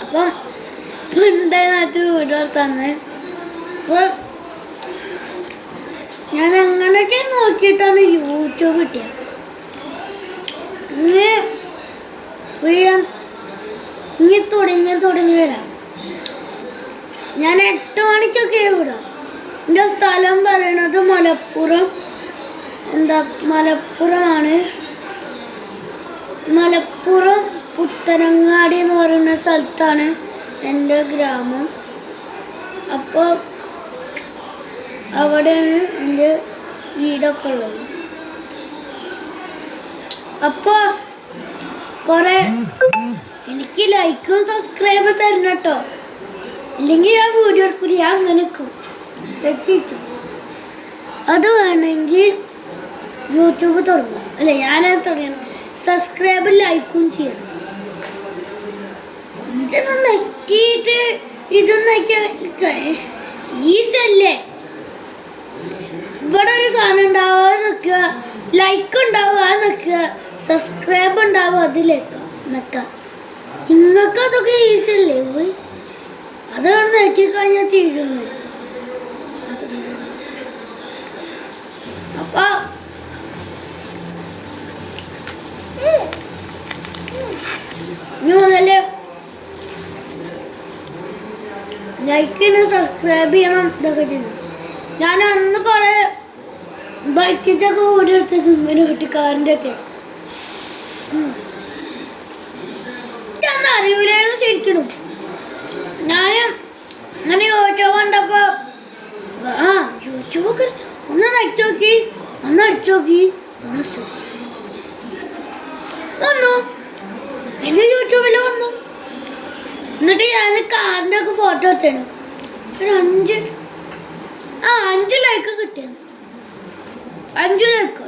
അപ്പം ഉണ്ടായിട്ട് വീഡിയോ തന്നെ. അപ്പോൾ ഞാൻ അങ്ങനെയൊക്കെ നോക്കിയിട്ടാണ് യൂട്യൂബ് കിട്ടിയത്. ഇനി തുടങ്ങി വരാം. ഞാൻ 8 മണിക്കൊക്കെ വിടാം. എൻ്റെ സ്ഥലം പറയണത് മലപ്പുറമാണ്. മലപ്പുറം പുത്തനങ്ങാടി എന്ന് പറയുന്ന സ്ഥലത്താണ് എൻ്റെ ഗ്രാമം. അപ്പോൾ അവിടെയാണ് എൻ്റെ വീടൊക്കെ ഉള്ളത്. അപ്പോൾ കുറേ എനിക്ക് ലൈക്കും സബ്സ്ക്രൈബും തരണം കേട്ടോ. ഇല്ലെങ്കിൽ ഞാൻ വീഡിയോ എടുക്കില്ല, ഞാൻ അങ്ങനെ നിൽക്കും, തെറ്റിക്കും. അത് വേണമെങ്കിൽ യൂട്യൂബ് തുടങ്ങാം. അല്ലേ, ഞാനത് തുടങ്ങണം. സബ്സ്ക്രൈബും ലൈക്കും ചെയ്യണം. ഇതൊന്നൊക്കെ ഈസല്ലേ. ഇവിടെ ഒരു സാധനം ഉണ്ടാവുക നിൽക്കുക, ലൈക്ക് ഉണ്ടാവുക നിൽക്കുക, സബ്സ്ക്രൈബ് ഉണ്ടാവുക അതിലേക്ക് നിൽക്കുക. നിങ്ങൾക്ക് അതൊക്കെ ഈസല്ലേ പോയി. അതാണ് നെറ്റിക്കഴിഞ്ഞാൽ തീരുന്നത്. അപ്പൊ മുതല് ലൈക്ക് ചെയ്യണം, സബ്സ്ക്രൈബ് ചെയ്യണം, ഇതൊക്കെ ചെയ്യണം. ഞാൻ അന്ന് കുറെ ബൈക്കിൻ്റെ ഒക്കെ ഓടി എടുത്തത് ഇങ്ങനെ കുട്ടിക്കാരൻ്റെ ഒക്കെ അറിയൂലായിരുന്നു ശരിക്കും. ഞാൻ അങ്ങനെ യൂട്യൂബ് കണ്ടപ്പോൾ യൂട്യൂബൊക്കെ ഒന്ന് അടിച്ചു നോക്കി വന്നു. എൻ്റെ യൂട്യൂബിൽ വന്നു. എന്നിട്ട് ഞാൻ കാറിൻ്റെ ഒക്കെ ഫോട്ടോ വെച്ചാണ്. ഒരു 5 ലൈക്ക് കിട്ടിയത്. 5 ലൈക്ക്